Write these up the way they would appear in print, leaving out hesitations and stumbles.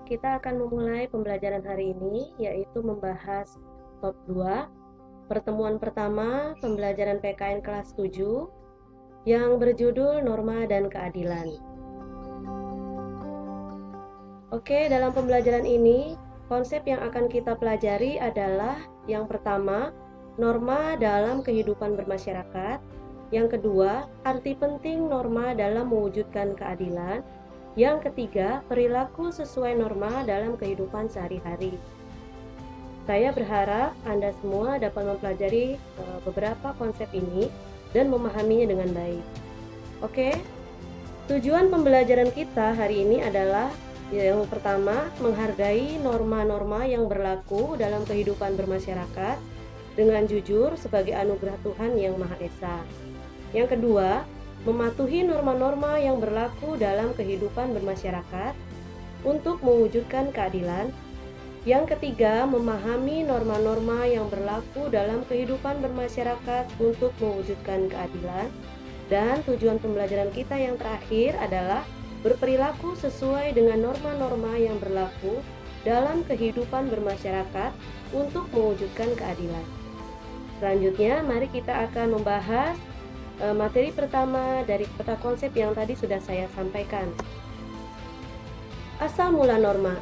Kita akan memulai pembelajaran hari ini, yaitu membahas top 2, pertemuan pertama pembelajaran PKN kelas 7, yang berjudul Norma dan Keadilan. Oke, dalam pembelajaran ini, konsep yang akan kita pelajari adalah yang pertama, norma dalam kehidupan bermasyarakat. Yang kedua, arti penting norma dalam mewujudkan keadilan. Yang ketiga, perilaku sesuai norma dalam kehidupan sehari-hari. Saya berharap Anda semua dapat mempelajari beberapa konsep ini dan memahaminya dengan baik. Oke, tujuan pembelajaran kita hari ini adalah yang pertama, menghargai norma-norma yang berlaku dalam kehidupan bermasyarakat dengan jujur sebagai anugerah Tuhan yang Maha Esa. Yang kedua, mematuhi norma-norma yang berlaku dalam kehidupan bermasyarakat untuk mewujudkan keadilan. Yang ketiga, memahami norma-norma yang berlaku dalam kehidupan bermasyarakat untuk mewujudkan keadilan. Dan tujuan pembelajaran kita yang terakhir adalah berperilaku sesuai dengan norma-norma yang berlaku dalam kehidupan bermasyarakat untuk mewujudkan keadilan. Selanjutnya, mari kita akan membahas materi pertama dari peta konsep yang tadi sudah saya sampaikan. Asal mula norma.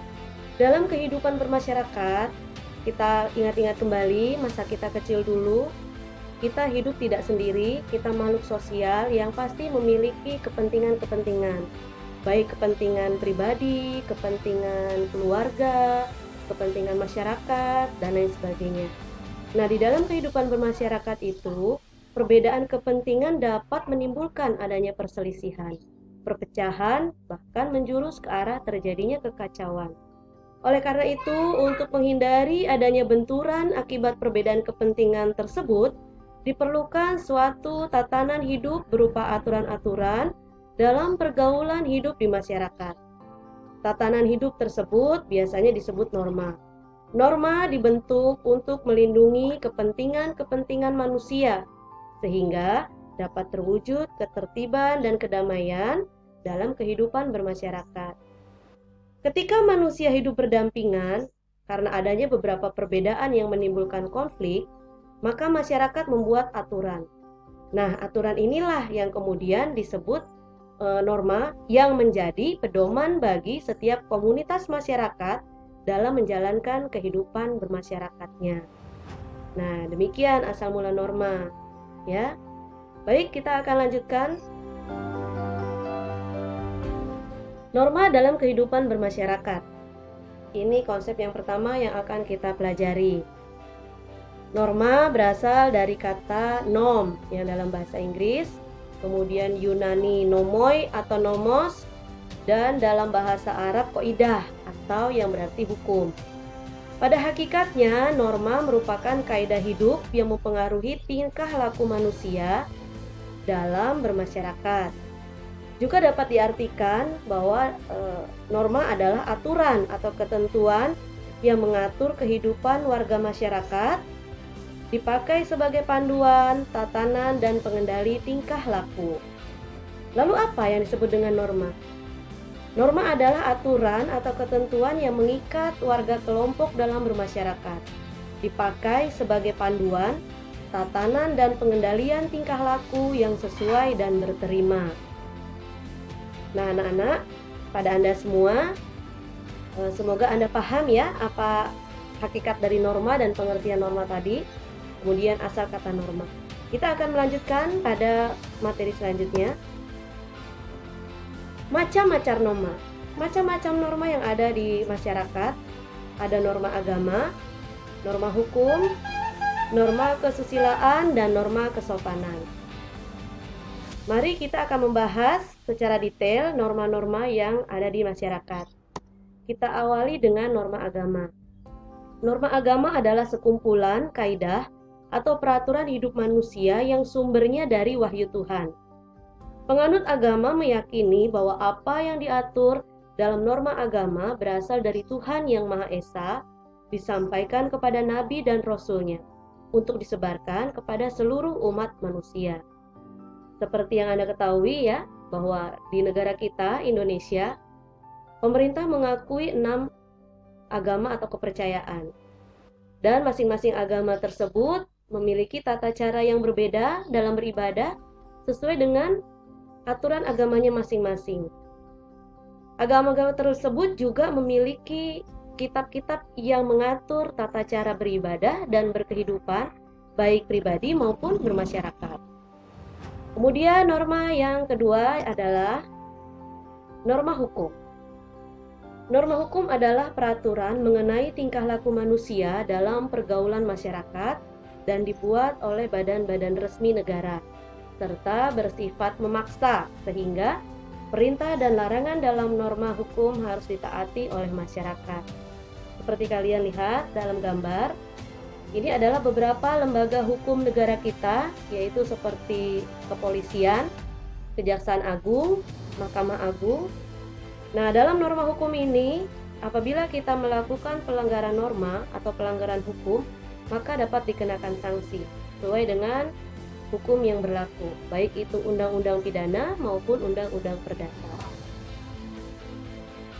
Dalam kehidupan bermasyarakat, kita ingat-ingat kembali masa kita kecil dulu. Kita hidup tidak sendiri, kita makhluk sosial yang pasti memiliki kepentingan-kepentingan, baik kepentingan pribadi, kepentingan keluarga, kepentingan masyarakat, dan lain sebagainya. Nah, di dalam kehidupan bermasyarakat itu, perbedaan kepentingan dapat menimbulkan adanya perselisihan, perpecahan, bahkan menjurus ke arah terjadinya kekacauan. Oleh karena itu, untuk menghindari adanya benturan akibat perbedaan kepentingan tersebut, diperlukan suatu tatanan hidup berupa aturan-aturan dalam pergaulan hidup di masyarakat. Tatanan hidup tersebut biasanya disebut norma. Norma dibentuk untuk melindungi kepentingan-kepentingan manusia, sehingga dapat terwujud ketertiban dan kedamaian dalam kehidupan bermasyarakat. Ketika manusia hidup berdampingan, karena adanya beberapa perbedaan yang menimbulkan konflik, maka masyarakat membuat aturan. Nah, aturan inilah yang kemudian disebut norma yang menjadi pedoman bagi setiap komunitas masyarakat dalam menjalankan kehidupan bermasyarakatnya. Nah, demikian asal mula norma. Ya, baik, kita akan lanjutkan. Norma dalam kehidupan bermasyarakat. Ini konsep yang pertama yang akan kita pelajari. Norma berasal dari kata norm yang dalam bahasa Inggris, kemudian Yunani nomoi atau nomos, dan dalam bahasa Arab kaidah atau yang berarti hukum. Pada hakikatnya, norma merupakan kaidah hidup yang mempengaruhi tingkah laku manusia dalam bermasyarakat. Juga dapat diartikan bahwa norma adalah aturan atau ketentuan yang mengatur kehidupan warga masyarakat, dipakai sebagai panduan, tatanan, dan pengendali tingkah laku. Lalu apa yang disebut dengan norma? Norma adalah aturan atau ketentuan yang mengikat warga kelompok dalam bermasyarakat, dipakai sebagai panduan, tatanan, dan pengendalian tingkah laku yang sesuai dan berterima. Nah, anak-anak, pada Anda semua, semoga Anda paham ya apa hakikat dari norma dan pengertian norma tadi, kemudian asal kata norma. Kita akan melanjutkan pada materi selanjutnya. Macam-macam norma. Macam-macam norma yang ada di masyarakat. Ada norma agama, norma hukum, norma kesusilaan, dan norma kesopanan. Mari kita akan membahas secara detail norma-norma yang ada di masyarakat. Kita awali dengan norma agama. Norma agama adalah sekumpulan kaidah atau peraturan hidup manusia yang sumbernya dari wahyu Tuhan. Penganut agama meyakini bahwa apa yang diatur dalam norma agama berasal dari Tuhan yang Maha Esa, disampaikan kepada nabi dan rasulnya untuk disebarkan kepada seluruh umat manusia. Seperti yang Anda ketahui ya, bahwa di negara kita, Indonesia, Pemerintah mengakui 6 agama atau kepercayaan. Dan masing-masing agama tersebut memiliki tata cara yang berbeda dalam beribadah sesuai dengan aturan agamanya masing-masing. Agama-agama tersebut juga memiliki kitab-kitab yang mengatur tata cara beribadah dan berkehidupan, baik pribadi maupun bermasyarakat. Kemudian norma yang kedua adalah norma hukum. Norma hukum adalah peraturan mengenai tingkah laku manusia dalam pergaulan masyarakat dan dibuat oleh badan-badan resmi negara, serta bersifat memaksa sehingga perintah dan larangan dalam norma hukum harus ditaati oleh masyarakat. Seperti kalian lihat dalam gambar, ini adalah beberapa lembaga hukum negara kita, yaitu seperti kepolisian, Kejaksaan Agung, Mahkamah Agung. Nah, dalam norma hukum ini, apabila kita melakukan pelanggaran norma atau pelanggaran hukum, maka dapat dikenakan sanksi sesuai dengan hukum yang berlaku, baik itu undang-undang pidana maupun undang-undang perdata.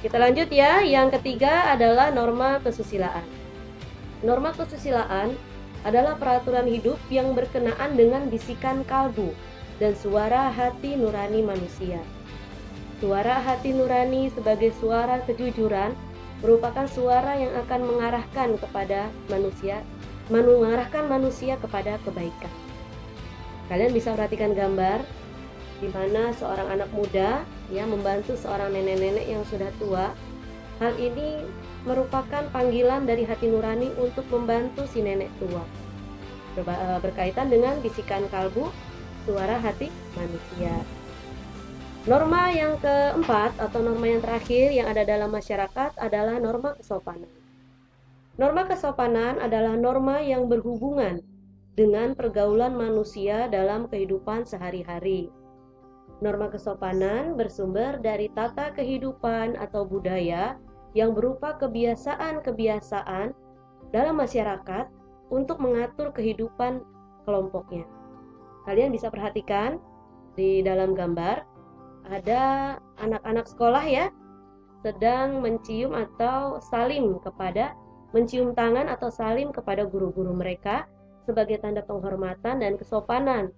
Kita lanjut ya, yang ketiga adalah norma kesusilaan. Norma kesusilaan adalah peraturan hidup yang berkenaan dengan bisikan kalbu dan suara hati nurani manusia. Suara hati nurani sebagai suara kejujuran merupakan suara yang akan mengarahkan manusia kepada kebaikan. Kalian bisa perhatikan gambar di mana seorang anak muda membantu seorang nenek-nenek yang sudah tua. Hal ini merupakan panggilan dari hati nurani untuk membantu si nenek tua. Berkaitan dengan bisikan kalbu, suara hati manusia. Norma yang keempat atau norma yang terakhir yang ada dalam masyarakat adalah norma kesopanan. Norma kesopanan adalah norma yang berhubungan dengan pergaulan manusia dalam kehidupan sehari-hari. Norma kesopanan bersumber dari tata kehidupan atau budaya yang berupa kebiasaan-kebiasaan dalam masyarakat untuk mengatur kehidupan kelompoknya. Kalian bisa perhatikan di dalam gambar, ada anak-anak sekolah sedang mencium tangan atau salim kepada guru-guru mereka sebagai tanda penghormatan dan kesopanan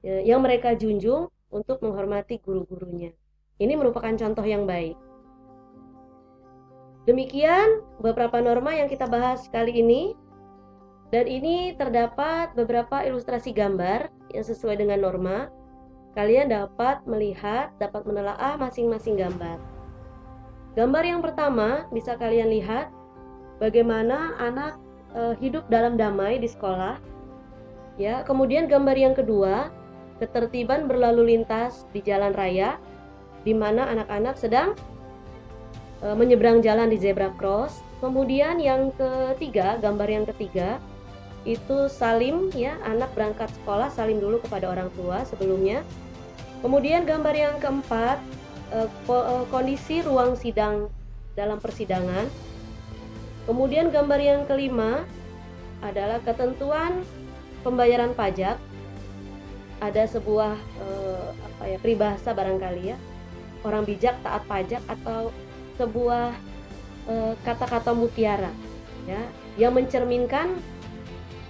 yang mereka junjung untuk menghormati guru-gurunya. Ini merupakan contoh yang baik. Demikian beberapa norma yang kita bahas kali ini, dan ini terdapat beberapa ilustrasi gambar yang sesuai dengan norma. Kalian dapat menelaah masing-masing gambar. Gambar yang pertama bisa kalian lihat bagaimana anak hidup dalam damai di sekolah. Kemudian gambar yang kedua, ketertiban berlalu lintas di jalan raya, di mana anak-anak sedang menyeberang jalan di zebra cross. Kemudian yang ketiga, gambar yang ketiga itu salim, anak berangkat sekolah salim dulu kepada orang tua sebelumnya. Kemudian gambar yang keempat, kondisi ruang sidang dalam persidangan. Kemudian gambar yang kelima adalah ketentuan pembayaran pajak. Ada sebuah peribahasa barangkali orang bijak taat pajak, atau sebuah kata-kata mutiara yang mencerminkan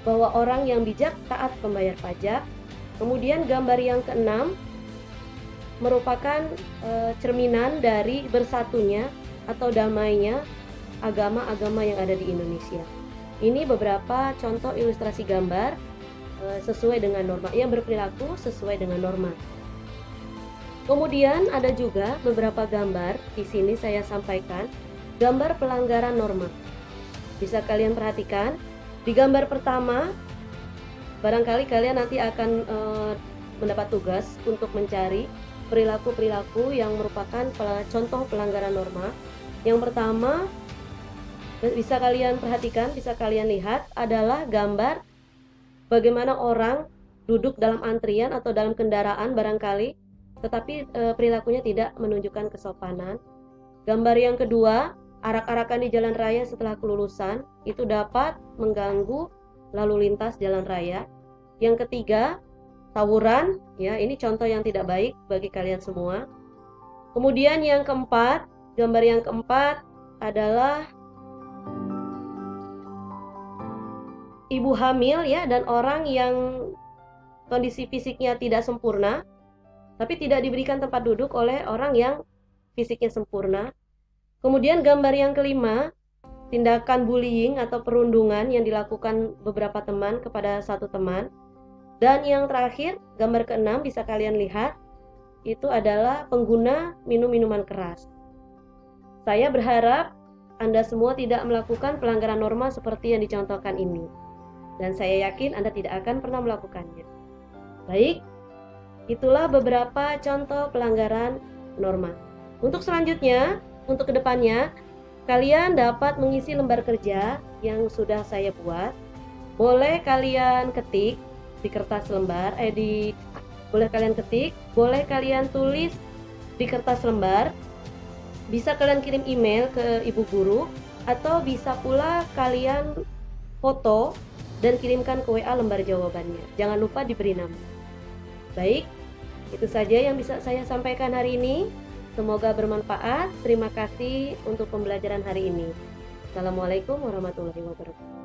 bahwa orang yang bijak taat membayar pajak. Kemudian gambar yang keenam merupakan cerminan dari bersatunya atau damainya agama-agama yang ada di Indonesia. Ini beberapa contoh ilustrasi gambar sesuai dengan norma, yang berperilaku sesuai dengan norma. Kemudian ada juga beberapa gambar, di sini saya sampaikan gambar pelanggaran norma. Bisa kalian perhatikan di gambar pertama, barangkali kalian nanti akan mendapat tugas untuk mencari perilaku-perilaku yang merupakan contoh pelanggaran norma. Yang pertama bisa kalian perhatikan, bisa kalian lihat adalah gambar bagaimana orang duduk dalam antrian atau dalam kendaraan barangkali, tetapi perilakunya tidak menunjukkan kesopanan. Gambar yang kedua, arak-arakan di jalan raya setelah kelulusan, itu dapat mengganggu lalu lintas jalan raya. Yang ketiga, tawuran, ini contoh yang tidak baik bagi kalian semua. Kemudian yang keempat, gambar yang keempat adalah ibu hamil ya, dan orang yang kondisi fisiknya tidak sempurna, tapi tidak diberikan tempat duduk oleh orang yang fisiknya sempurna. Kemudian gambar yang kelima, tindakan bullying atau perundungan yang dilakukan beberapa teman kepada satu teman. Dan yang terakhir, gambar keenam bisa kalian lihat, itu adalah pengguna minum-minuman keras. Saya berharap Anda semua tidak melakukan pelanggaran norma seperti yang dicontohkan ini. Dan saya yakin Anda tidak akan pernah melakukannya. Baik, itulah beberapa contoh pelanggaran norma. Untuk selanjutnya, untuk kedepannya, kalian dapat mengisi lembar kerja yang sudah saya buat. Boleh kalian ketik di kertas lembar, boleh kalian ketik, boleh kalian tulis di kertas lembar. Bisa kalian kirim email ke ibu guru, atau bisa pula kalian foto dan kirimkan ke WA lembar jawabannya. Jangan lupa diberi nama. Baik, itu saja yang bisa saya sampaikan hari ini. Semoga bermanfaat. Terima kasih untuk pembelajaran hari ini. Assalamualaikum warahmatullahi wabarakatuh.